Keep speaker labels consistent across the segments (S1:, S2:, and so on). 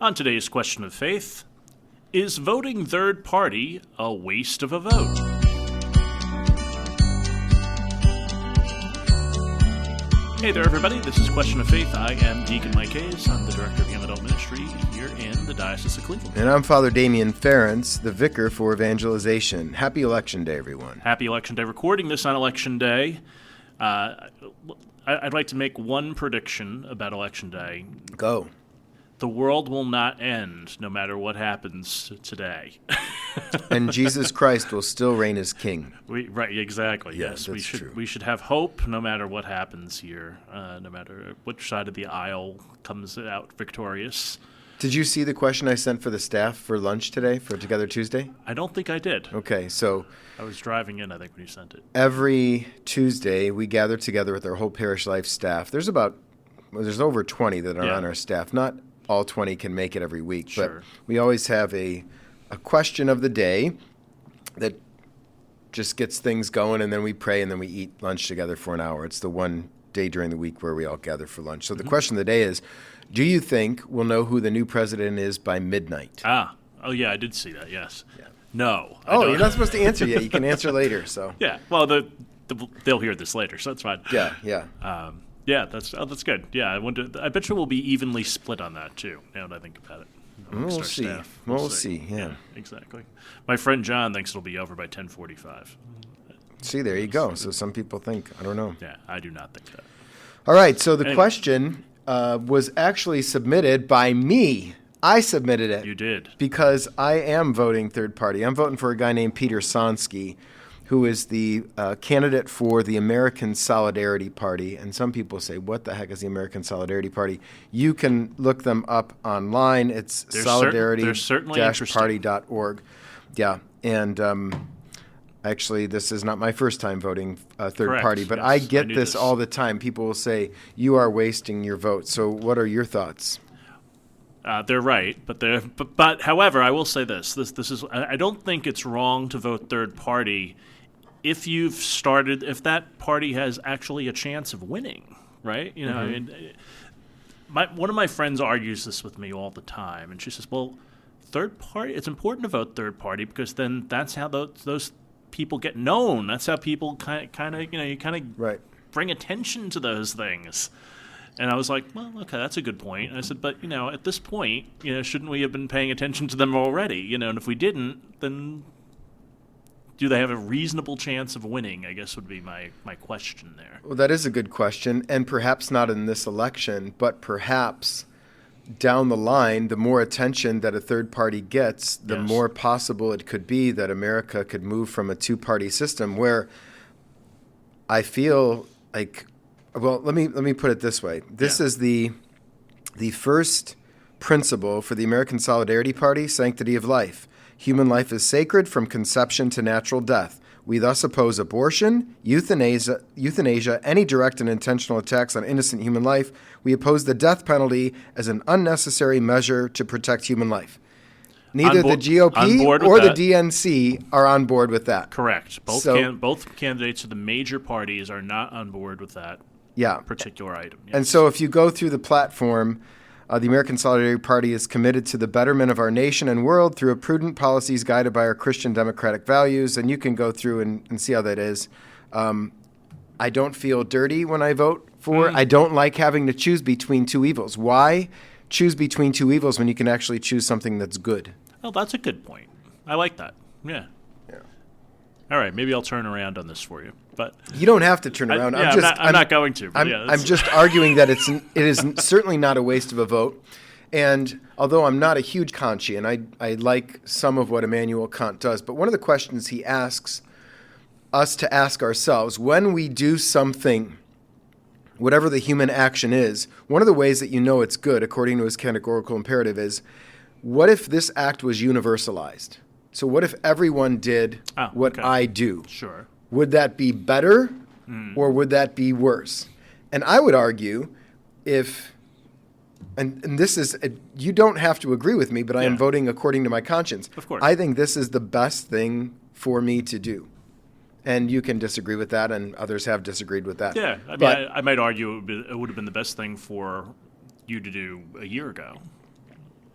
S1: On today's question of faith, is voting third party a waste of a vote? Hey there, everybody. This is Question of Faith. I am Deacon Mike Hayes. I'm the director of Young Adult Ministry here in the Diocese of Cleveland.
S2: And I'm Father Damien Ference, the vicar for evangelization. Happy Election Day, everyone.
S1: Happy Election Day. Recording this on Election Day. I'd like to make one prediction about Election Day.
S2: Go.
S1: The world will not end no matter what happens today.
S2: And Jesus Christ will still reign as king.
S1: Right, exactly.
S2: Yeah,
S1: yes,
S2: that's true.
S1: We should have hope no matter what happens here, no matter which side of the aisle comes out victorious.
S2: Did you see the question I sent for the staff for lunch today for Together Tuesday?
S1: I don't think I did.
S2: Okay, so
S1: I was driving in, I think, when you sent it.
S2: Every Tuesday, we gather together with our whole Parish Life staff. There's over 20 that are on our staff. Not all 20 can make it every week,
S1: Sure.
S2: but we always have a question of the day that just gets things going, and then we pray, and then we eat lunch together for an hour. It's the one day during the week where we all gather for lunch. So the question of the day is, do you think we'll know who the new president is by midnight?
S1: Oh yeah, I did see that, yes.
S2: Yeah.
S1: No.
S2: Oh, you're not supposed to answer yet. You can answer later. So
S1: Yeah, well, they'll hear this later, so that's fine.
S2: Yeah.
S1: Yeah, that's good. Yeah, I bet you we'll be evenly split on that, too, now that I think about it.
S2: We'll see. We'll see, yeah.
S1: Exactly. My friend John thinks it'll be over by 10:45.
S2: See, there you go. So some people think, I don't know.
S1: Yeah, I do not think that.
S2: All right, so the question was actually submitted by me. I submitted it.
S1: You did.
S2: Because I am voting third party. I'm voting for a guy named Peter Sonsky, who is the candidate for the American Solidarity Party. And some people say, what the heck is the American Solidarity Party? You can look them up online. It's solidarity-party.org. Yeah, and actually, this is not my first time voting third party, but
S1: yes,
S2: I get
S1: knew
S2: this all the time. People will say, you are wasting your vote. So what are your thoughts?
S1: They're right, but however, I will say this is I don't think it's wrong to vote third party if that party has actually a chance of winning, right? You know, I mean, one of my friends argues this with me all the time, and she says, "Well, third party, it's important to vote third party because then that's how those people get known. That's how people kind of bring attention to those things." And I was like, well, okay, that's a good point. And I said, but, at this point, shouldn't we have been paying attention to them already? And if we didn't, then do they have a reasonable chance of winning, I guess would be my question there.
S2: Well, that is a good question, and perhaps not in this election, but perhaps down the line, the more attention that a third party gets, the more possible it could be that America could move from a two-party system where I feel like... Well, let me put it this way. This is the first principle for the American Solidarity Party, sanctity of life. Human life is sacred from conception to natural death. We thus oppose abortion, euthanasia, any direct and intentional attacks on innocent human life. We oppose the death penalty as an unnecessary measure to protect human life. Neither the GOP or the DNC are on board with that.
S1: Correct. Both candidates of the major parties are not on board with that. Particular item. Yes.
S2: And so if you go through the platform, the American Solidarity Party is committed to the betterment of our nation and world through prudent policies guided by our Christian democratic values. And you can go through and see how that is. I don't feel dirty when I vote for. I don't like having to choose between two evils. Why choose between two evils when you can actually choose something that's good?
S1: Oh, that's a good point. I like that. Yeah. All right, maybe I'll turn around on this for you, but
S2: you don't have to turn around.
S1: I'm not going to.
S2: I'm just arguing that it is certainly not a waste of a vote. And although I'm not a huge Kantian, I like some of what Immanuel Kant does. But one of the questions he asks us to ask ourselves when we do something, whatever the human action is, one of the ways that you know it's good, according to his categorical imperative, is what if this act was universalized? So what if everyone did what I do?
S1: Sure.
S2: Would that be better or would that be worse? And I would argue and this is, you don't have to agree with me, but I am voting according to my conscience.
S1: Of course.
S2: I think this is the best thing for me to do. And you can disagree with that, and others have disagreed with that.
S1: Yeah, I might argue it would have been the best thing for you to do a year ago.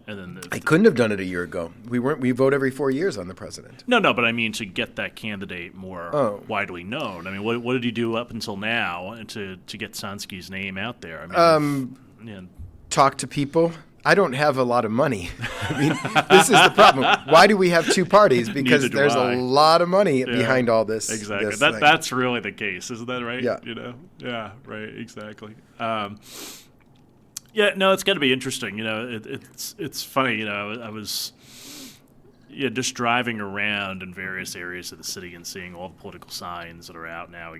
S1: And then
S2: I couldn't have done it a year ago. We vote every 4 years on the president.
S1: No, but I mean to get that candidate more widely known. I mean, what did you do up until now to get Sonsky's name out there? I mean,
S2: talk to people. I don't have a lot of money. I mean, this is the problem. Why do we have two parties? Because there's a lot of money behind all this.
S1: Exactly.
S2: This
S1: that's really the case, isn't that right?
S2: Yeah.
S1: Yeah. Right. Exactly. Yeah, no, it's going to be interesting. It's funny. I was just driving around in various areas of the city and seeing all the political signs that are out now.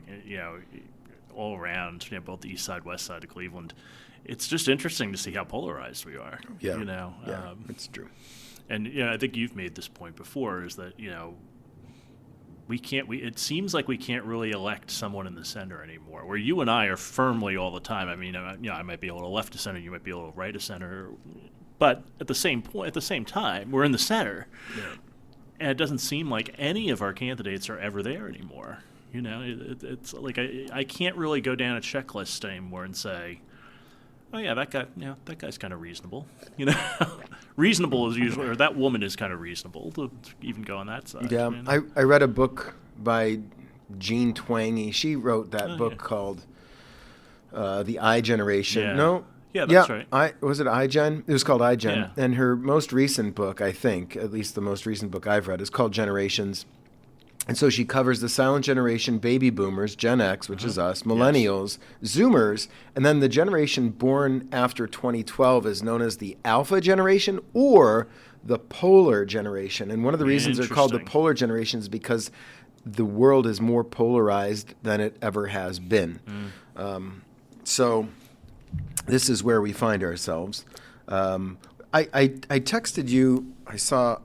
S1: All around, both the east side, west side of Cleveland. It's just interesting to see how polarized we are.
S2: Yeah, it's true.
S1: And I think you've made this point before: is that we can't. It seems like we can't really elect someone in the center anymore. Where you and I are firmly all the time. I mean, I might be a little left of center, you might be a little right of center, but at the same time, we're in the center, and it doesn't seem like any of our candidates are ever there anymore. It's like I can't really go down a checklist anymore and say, oh yeah, that guy's kind of reasonable. Reasonable is usually, or that woman is kind of reasonable to even go on that side.
S2: Yeah, I read a book by Jean Twenge. She wrote that book called The I Generation.
S1: Yeah.
S2: No.
S1: Yeah, that's right.
S2: Was it iGen? It was called iGen.
S1: Yeah.
S2: And her most recent book, I think, at least the most recent book I've read, is called Generations. And so she covers the silent generation, baby boomers, Gen X, which is us, millennials, Zoomers, and then the generation born after 2012 is known as the alpha generation or the polar generation. And one of the reasons they're called the polar generation is because the world is more polarized than it ever has been. So this is where we find ourselves. I texted you, I saw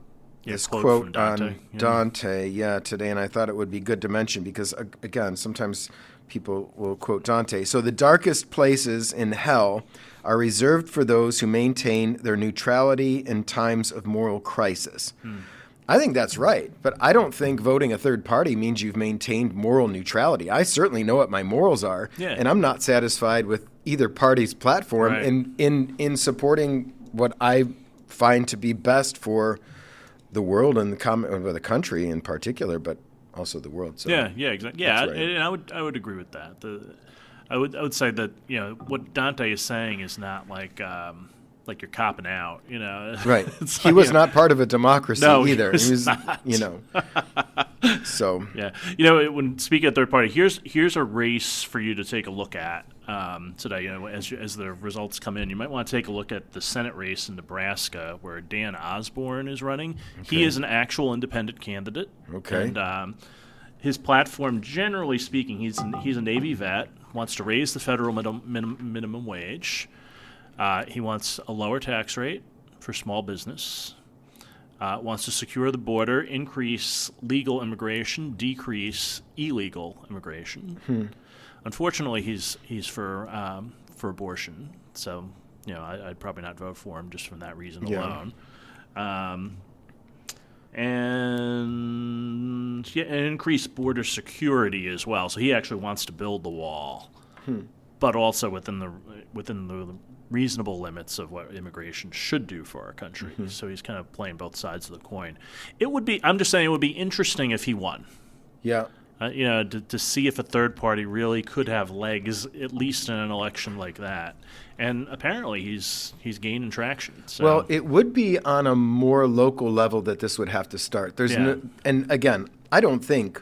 S2: this quote on Dante, today, and I thought it would be good to mention because, again, sometimes people will quote Dante. So the darkest places in hell are reserved for those who maintain their neutrality in times of moral crisis. I think that's right, but I don't think voting a third party means you've maintained moral neutrality. I certainly know what my morals are, and I'm not satisfied with either party's platform in supporting what I find to be best for the world and the country in particular, but also the world. So
S1: exactly. Yeah, right. And I would agree with that. I would say that what Dante is saying is not like you're copping out.
S2: Right. He was not part of a democracy either.
S1: He was not.
S2: So
S1: when speaking of third party, here's a race for you to take a look at today. As the results come in, you might want to take a look at the Senate race in Nebraska where Dan Osborne is running. Okay. He is an actual independent candidate.
S2: Okay.
S1: And his platform, generally speaking, he's a Navy vet, wants to raise the federal minimum wage. He wants a lower tax rate for small business. Wants to secure the border, increase legal immigration, decrease illegal immigration. Unfortunately, he's for abortion, so I'd probably not vote for him just from that reason alone. And increase border security as well. So he actually wants to build the wall, but also within the reasonable limits of what immigration should do for our country. So he's kind of playing both sides of the coin. I'm just saying it would be interesting if he won.
S2: Yeah.
S1: To see if a third party really could have legs, at least in an election like that. And apparently he's gaining traction. So.
S2: Well, it would be on a more local level that this would have to start. And again, I don't think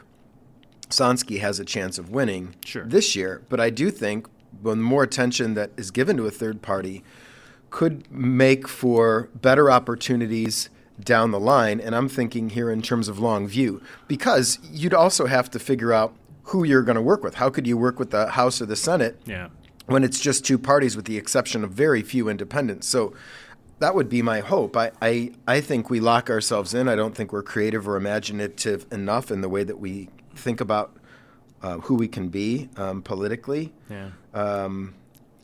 S2: Sonsky has a chance of winning this year, but I do think the more attention that is given to a third party could make for better opportunities down the line, and I'm thinking here in terms of long view, because you'd also have to figure out who you're going to work with. How could you work with the House or the Senate when it's just two parties with the exception of very few independents? So that would be my hope. I think we lock ourselves in. I don't think we're creative or imaginative enough in the way that we think about who we can be politically. And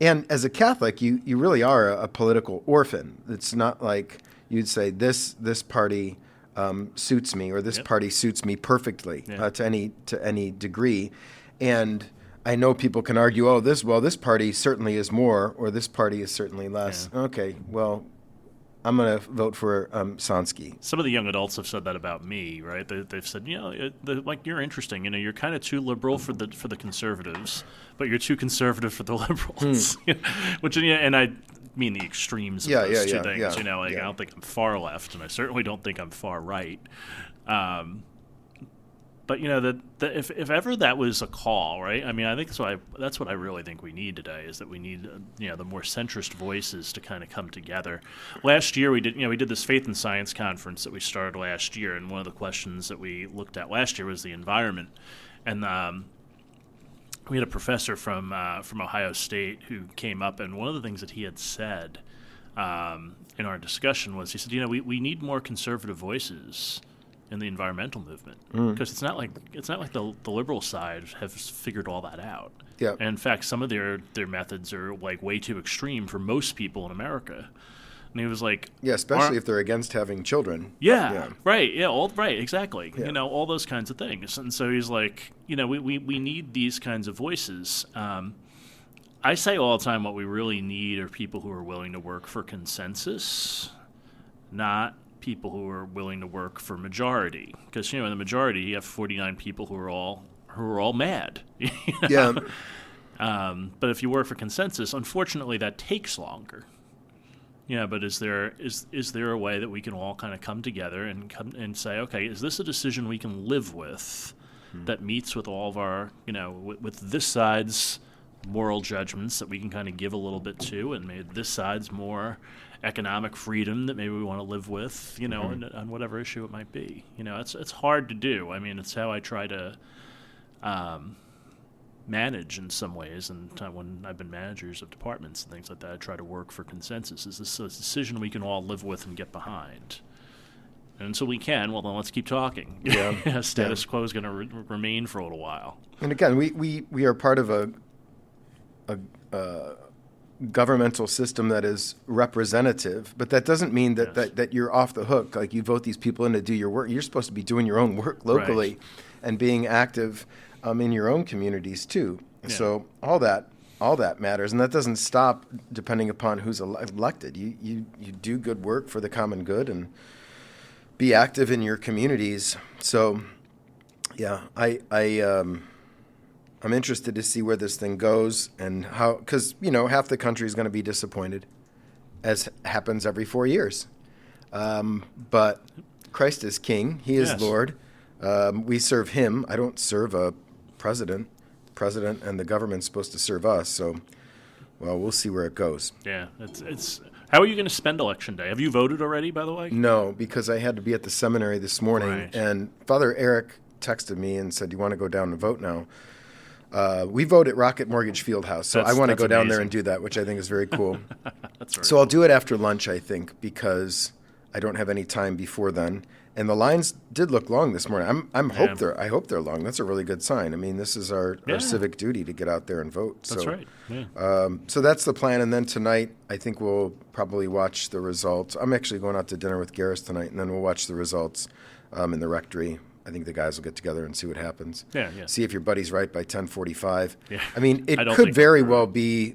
S2: as a Catholic, you really are a political orphan. It's not like you'd say this party suits me or this party suits me perfectly to any degree. And I know people can argue, this party certainly is more or this party is certainly less. Okay, well, I'm gonna vote for Sonsky.
S1: Some of the young adults have said that about me, right? They've said, like, you're interesting. You're kind of too liberal for the conservatives, but you're too conservative for the liberals. Which, and I mean the extremes of those two things. I don't think I'm far left, and I certainly don't think I'm far right. But if ever that was a call, right? I mean, I think that's what I really think we need today, is that we need the more centrist voices to kind of come together. Last year we did this Faith and Science conference that we started last year, and one of the questions that we looked at last year was the environment, and we had a professor from Ohio State who came up, and one of the things that he had said in our discussion was, he said, we need more conservative voices in the environmental movement, because it's not like the liberal side has figured all that out.
S2: Yeah.
S1: And in fact, some of their methods are like way too extreme for most people in America. And he was like,
S2: especially if they're against having children.
S1: Right, exactly. Yeah. All those kinds of things. And so he's like, we need these kinds of voices. I say all the time, what we really need are people who are willing to work for consensus, not people who are willing to work for majority, because in the majority you have 49 people who are all mad.
S2: Yeah.
S1: But if you work for consensus, unfortunately, that takes longer. But is there a way that we can all kind of come together and say, okay, is this a decision we can live with that meets with all of our with this side's moral judgments that we can kind of give a little bit to, and maybe this side's more economic freedom that maybe we want to live with, on whatever issue it might be. It's hard to do. I mean, it's how I try to manage in some ways, and when I've been managers of departments and things like that, I try to work for consensus. Is this a decision we can all live with and get behind? And until we can, well, then let's keep talking.
S2: Yeah.
S1: Status quo is going to remain for a little while.
S2: And again, we are part of a governmental system that is representative, but that doesn't mean that you're off the hook. Like, you vote these people in to do your work. You're supposed to be doing your own work locally, and being active in your own communities too. Yeah. So all that matters, and that doesn't stop depending upon who's elected. You do good work for the common good and be active in your communities. So yeah, I'm interested to see where this thing goes, and how, because half the country is going to be disappointed, as happens every 4 years. But Christ is King; He is Lord. We serve Him. I don't serve a president. The president and the government's supposed to serve us. So, well, we'll see where it goes.
S1: Yeah, it's. How are you going to spend Election Day? Have you voted already, by the way?
S2: No, because I had to be at the seminary this morning, and Father Eric texted me and said, "Do you want to go down and vote now?" We vote at Rocket Mortgage Fieldhouse, so I want to go down there and do that, which I think is very cool.
S1: That's right.
S2: So I'll do it after lunch, I think, because I don't have any time before then. And the lines did look long this morning. I hope they're long. That's a really good sign. I mean, this is our civic duty to get out there and vote.
S1: That's right.
S2: Yeah. So that's the plan. And then tonight, I think we'll probably watch the results. I'm actually going out to dinner with Garris tonight, and then we'll watch the results in the rectory. I think the guys will get together and see what happens.
S1: Yeah.
S2: See if your buddy's right by 10:45.
S1: Yeah.
S2: I mean, it could very well be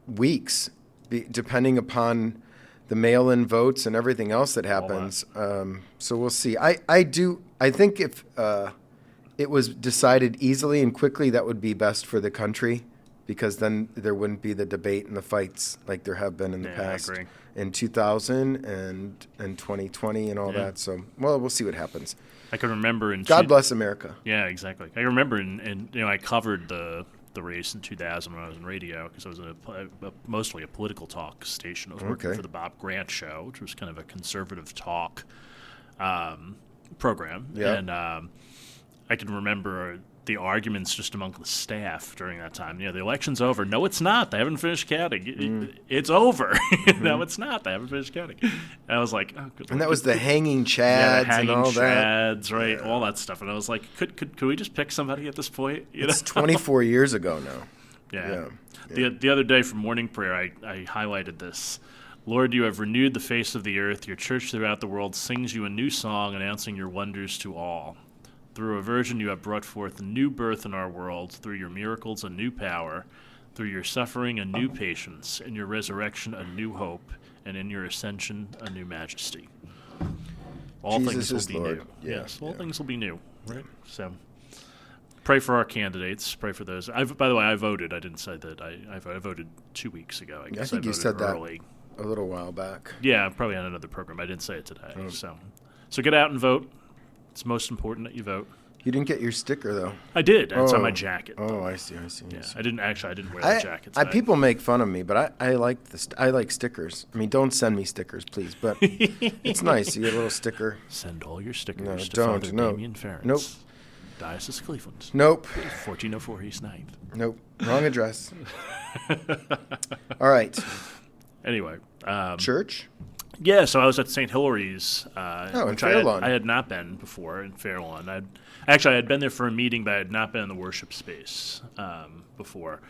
S2: weeks, depending upon the mail-in votes and everything else that happens. So we'll see. I think if it was decided easily and quickly, that would be best for the country, because then there wouldn't be the debate and the fights like there have been in the past.
S1: I agree.
S2: In 2000 and 2020 and all that. So, well, we'll see what happens.
S1: I can remember
S2: God bless America.
S1: Yeah, exactly. I remember I covered the race in 2000 when I was in radio, because I was mostly a political talk station. I was working for the Bob Grant Show, which was kind of a conservative talk program.
S2: Yeah.
S1: And I can remember the arguments just among the staff during that time. The election's over. No, it's not. They haven't finished counting. It's over. No, it's not. They haven't finished counting. And I was like, oh, good.
S2: And that was the hanging chads and all that.
S1: Chads, right? Yeah. All that stuff. And I was like, could we just pick somebody at this point?
S2: It's 24 years ago now.
S1: Yeah. The other day from morning prayer, I highlighted this. Lord, you have renewed the face of the earth. Your church throughout the world sings you a new song, announcing your wonders to all. Through a virgin you have brought forth a new birth in our world. Through your miracles, a new power. Through your suffering, a new patience. In your resurrection, a new hope. and in your ascension a new majesty. All
S2: Jesus
S1: things will
S2: is
S1: be
S2: Lord.
S1: new.
S2: Yeah,
S1: Yes, all
S2: yeah.
S1: things will be new. Right. So pray for our candidates. Pray for those. By the way, I voted. I didn't say that. I voted 2 weeks ago. I guess
S2: think you
S1: voted
S2: said that
S1: early.
S2: a little while back.
S1: Yeah, probably on another program. I didn't say it today. So get out and vote. It's most important that you vote.
S2: You didn't get your sticker, though.
S1: I did. It's on my jacket.
S2: Oh, I see.
S1: Yeah, I didn't wear the jacket today.
S2: People make fun of me, but I like I like stickers. I mean, don't send me stickers, please. But it's nice. You get a little sticker.
S1: Send all your stickers
S2: No,
S1: to
S2: don't.
S1: Father
S2: No.
S1: Damien Ferentz.
S2: Nope.
S1: Diocese of Cleveland.
S2: Nope.
S1: 1404 East 9th.
S2: Nope. Wrong address. All right.
S1: Anyway.
S2: Church?
S1: Yeah, so I was at St. Hilary's,
S2: in
S1: which
S2: Fairlawn.
S1: I had not been before in Fairlawn. I had been there for a meeting, but I had not been in the worship space before.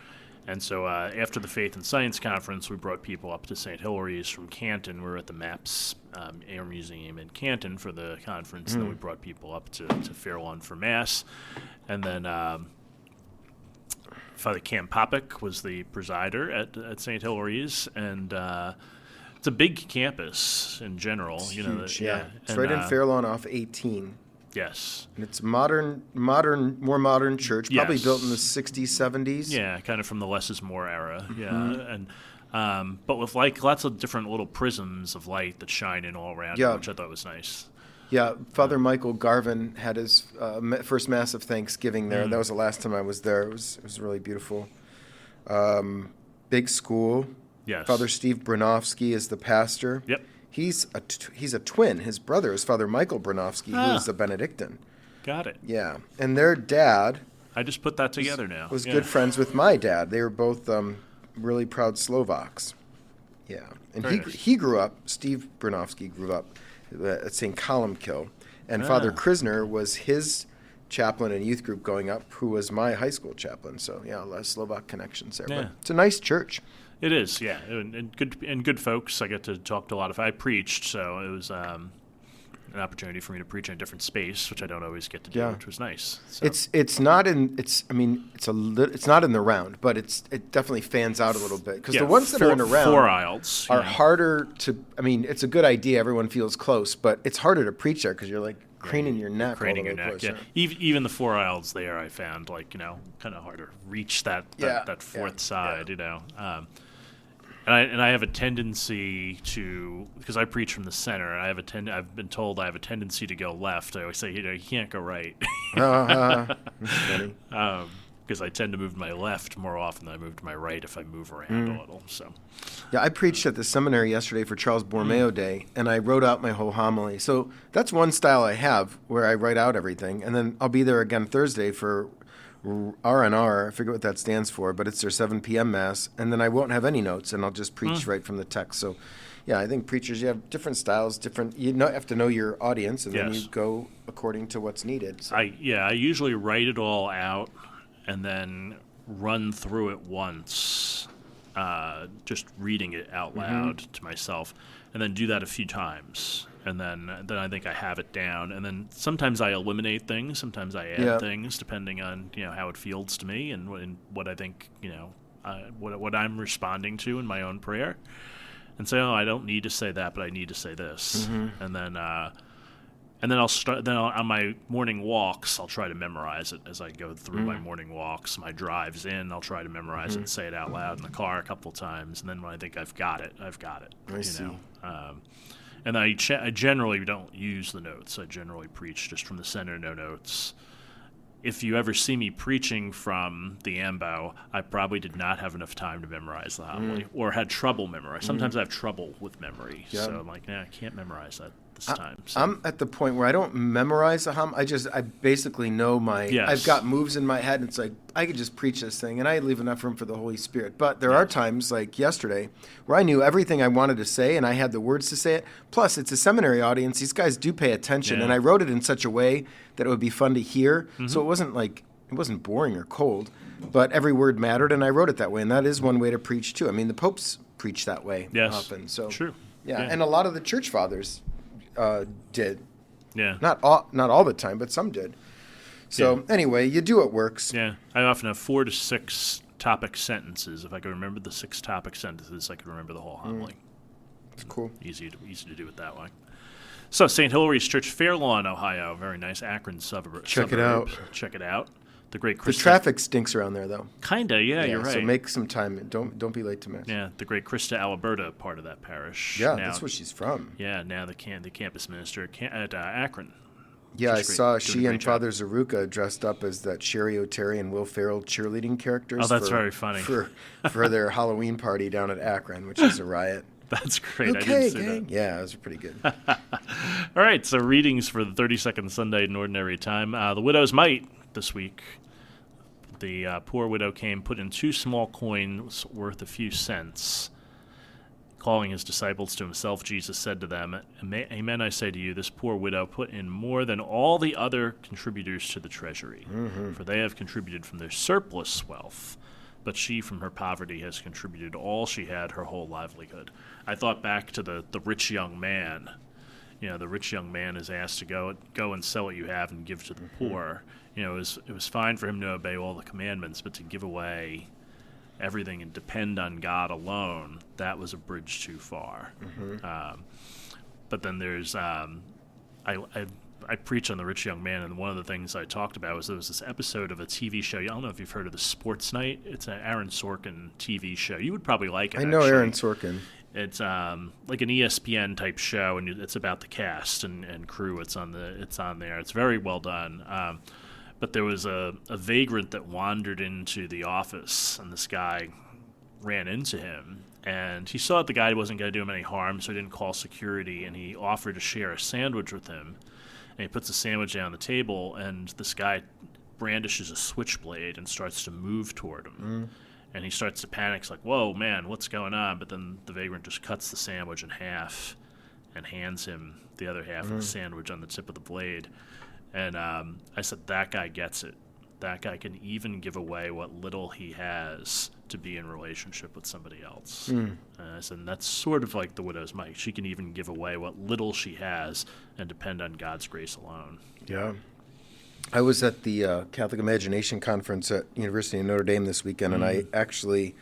S1: And so after the Faith and Science Conference, we brought people up to St. Hilary's from Canton. We were at the MAPS Air Museum in Canton for the conference, and then we brought people up to Fairlawn for Mass. And then Father Cam Popik was the presider at St. Hilary's, and it's a big campus in general.
S2: It's
S1: you know,
S2: huge, yeah. It's
S1: and,
S2: right in Fairlawn off 18.
S1: Yes.
S2: And it's more modern church, probably
S1: Yes.
S2: built in the 60s, 70s.
S1: Yeah, kind of from the less is more era. Yeah, and but with like lots of different little prisms of light that shine in all around,
S2: Yeah.
S1: which I thought was nice.
S2: Yeah, Father Michael Garvin had his first Mass of Thanksgiving there. That was the last time I was there. It was really beautiful. Big school.
S1: Yes.
S2: Father Steve Bronowski is the pastor.
S1: Yep.
S2: He's a twin. His brother is Father Michael Bronowski, who is a Benedictine.
S1: Got it.
S2: Yeah, and their dad
S1: I just put that together now.
S2: was
S1: Yeah.
S2: good friends with my dad. They were both really proud Slovaks. Yeah, and
S1: Very nice.
S2: he grew up. Steve Bronowski grew up at St. Columkill, and Father Krisner was his chaplain and youth group going up, who was my high school chaplain. So yeah, a lot of Slovak connections there.
S1: Yeah.
S2: But it's a nice church.
S1: It is, yeah, and good folks. I get to talk to a lot of. I preached, so it was an opportunity for me to preach in a different space, which I don't always get to do,
S2: Yeah.
S1: which was nice. So.
S2: It's not in it's not in the round, but it definitely fans out a little bit because the ones that are in the round
S1: four aisles
S2: are harder to. I mean, it's a good idea. Everyone feels close, but it's harder to preach there because you're like craning your neck.
S1: Craning
S2: all
S1: your
S2: the way
S1: neck,
S2: close,
S1: yeah. Even the four aisles there, I found kind of harder to reach that fourth side, And I have a tendency to, because I preach from the center, and I've been told I have a tendency to go left. I always say, you can't go right.
S2: That's funny.
S1: Because I tend to move to my left more often than I move to my right if I move around a little. So,
S2: Yeah, I preached at the seminary yesterday for Charles Borromeo Day, and I wrote out my whole homily. So that's one style I have where I write out everything, and then I'll be there again Thursday for R&R. I forget what that stands for, but it's their 7 p.m. Mass, and then I won't have any notes, and I'll just preach right from the text. So, yeah, I think preachers, you have different styles, you have to know your audience, and then
S1: Yes.
S2: you go according to what's needed. So.
S1: I usually write it all out and then run through it once, just reading it out loud to myself, and then do that a few times. And then I think I have it down. And then sometimes I eliminate things, sometimes I add things, depending on how it feels to me and what I think what I'm responding to in my own prayer. And say, I don't need to say that, but I need to say this. And then I'll start. Then on my morning walks, I'll try to memorize it as I go through my morning walks. My drives in, I'll try to memorize it and say it out loud in the car a couple of times. And then when I think I've got it, I've got it.
S2: I see.
S1: And I generally don't use the notes. I generally preach just from the center, no notes. If you ever see me preaching from the ambo, I probably did not have enough time to memorize the homily or had trouble memorizing. Sometimes I have trouble with memory.
S2: Yeah.
S1: So I'm like, I can't memorize that this time. So.
S2: I'm at the point where I don't memorize the hymn. I basically know I've got moves in my head, and it's like, I could just preach this thing, and I leave enough room for the Holy Spirit. But there are times, like yesterday, where I knew everything I wanted to say, and I had the words to say it. Plus, it's a seminary audience. These guys do pay attention, and I wrote it in such a way that it would be fun to hear. So it wasn't boring or cold, but every word mattered, and I wrote it that way. And that is one way to preach, too. I mean, the popes preach that way often. So,
S1: true.
S2: Yeah, and a lot of the church fathers did.
S1: Yeah.
S2: Not all the time, but some did. So anyway, you do what works.
S1: Yeah. I often have 4 to 6 topic sentences. If I could remember the 6 topic sentences, I could remember the whole homily.
S2: Cool.
S1: Easy to do it that way. So St. Hilary's Church, Fairlawn, Ohio, very nice Akron suburb.
S2: Check it out.
S1: Check it out. The great
S2: The traffic stinks around there, though.
S1: Kinda, yeah, you're right.
S2: So make some time. Don't be late to mass.
S1: Yeah, the great Krista Alberta, part of that parish.
S2: Yeah, that's where she's from.
S1: Yeah, now the campus minister at Akron.
S2: Yeah, I saw she and Father Zaruka dressed up as that Sherry O'Terry and Will Ferrell cheerleading characters.
S1: Oh, that's very funny.
S2: For their Halloween party down at Akron, which is a riot.
S1: That's great.
S2: Okay,
S1: I didn't see
S2: gang.
S1: that.
S2: Yeah, it was pretty good.
S1: All right, so readings for the 32nd Sunday in Ordinary Time. The Widow's Mite this week. The poor widow came, put in 2 small coins worth a few cents. Calling his disciples to himself, Jesus said to them, Amen, I say to you, this poor widow put in more than all the other contributors to the treasury, for they have contributed from their surplus wealth, but she from her poverty has contributed all she had, her whole livelihood. I thought back to the rich young man. You know, the rich young man is asked to go and sell what you have and give to the poor. You know, it was fine for him to obey all the commandments, but to give away everything and depend on God alone, that was a bridge too far. But then there's I preach on the rich young man, and one of the things I talked about was there was this episode of a TV show. I don't know if you've heard of the Sports Night. It's an Aaron Sorkin TV show. You would probably like it.
S2: I know Aaron Sorkin.
S1: It's like an ESPN type show, and it's about the cast and crew. It's on there. It's very well done. But there was a vagrant that wandered into the office, and this guy ran into him. And he saw that the guy wasn't going to do him any harm, so he didn't call security, and he offered to share a sandwich with him. And he puts the sandwich down on the table, and this guy brandishes a switchblade and starts to move toward him. And he starts to panic. He's like, whoa, man, what's going on? But then the vagrant just cuts the sandwich in half and hands him the other half of the sandwich on the tip of the blade. And I said, that guy gets it. That guy can even give away what little he has to be in relationship with somebody else. And I said, and that's sort of like the widow's mite. She can even give away what little she has and depend on God's grace alone.
S2: Yeah. I was at the Catholic Imagination Conference at University of Notre Dame this weekend, and I actually,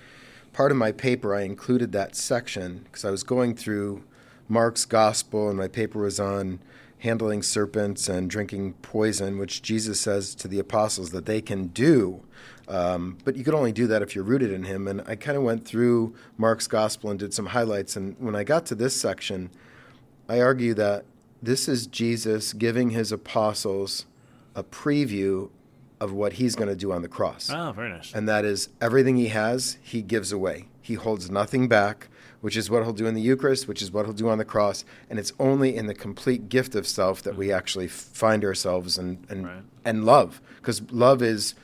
S2: part of my paper, I included that section because I was going through Mark's Gospel, and my paper was on handling serpents and drinking poison, which Jesus says to the apostles that they can do. But you can only do that if you're rooted in him. And I kind of went through Mark's Gospel and did some highlights. And when I got to this section, I argue that this is Jesus giving his apostles a preview of what he's going to do on the cross.
S1: Oh, very nice.
S2: And that is everything he has, he gives away. He holds nothing back, which is what he'll do in the Eucharist, which is what he'll do on the cross. And it's only in the complete gift of self that we actually find ourselves and love. Because love is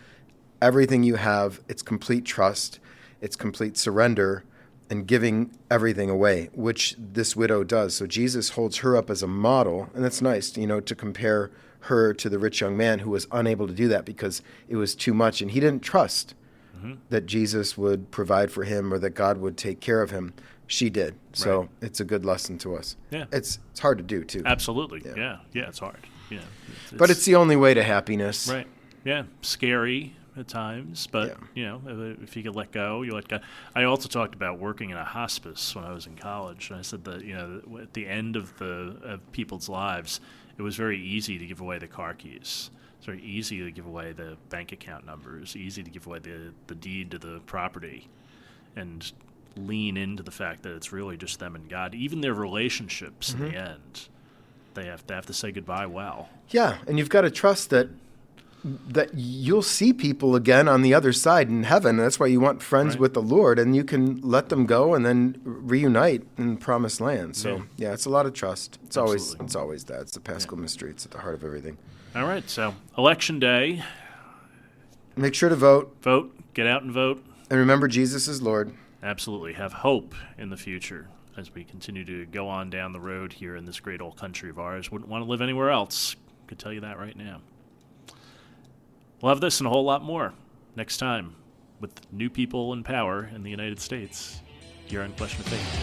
S2: everything you have. It's complete trust. It's complete surrender and giving everything away, which this widow does. So Jesus holds her up as a model. And that's nice, to compare her to the rich young man who was unable to do that because it was too much. And he didn't trust that Jesus would provide for him or that God would take care of him. She did. So it's a good lesson to us. Yeah. It's hard to do, too.
S1: Absolutely. Yeah, it's hard. Yeah.
S2: But it's the only way to happiness.
S1: Right. Yeah. Scary at times, but, if you could let go, you let go. I also talked about working in a hospice when I was in college. And I said that, at the end of people's lives, it was very easy to give away the car keys. It's very easy to give away the bank account numbers, easy to give away the deed to the property, and lean into the fact that it's really just them and God. Even their relationships in the end, they have to say goodbye well. Yeah, and you've got to trust that you'll see people again on the other side in heaven. That's why you want friends with the Lord, and you can let them go and then reunite in the promised land. So it's a lot of trust. It's always that. It's the Paschal mystery. It's at the heart of everything. All right, so Election Day. Make sure to vote. Vote. Get out and vote. And remember, Jesus is Lord. Absolutely. Have hope in the future as we continue to go on down the road here in this great old country of ours. Wouldn't want to live anywhere else. Could tell you that right now. We'll have this and a whole lot more next time with new people in power in the United States here on Question of Faith.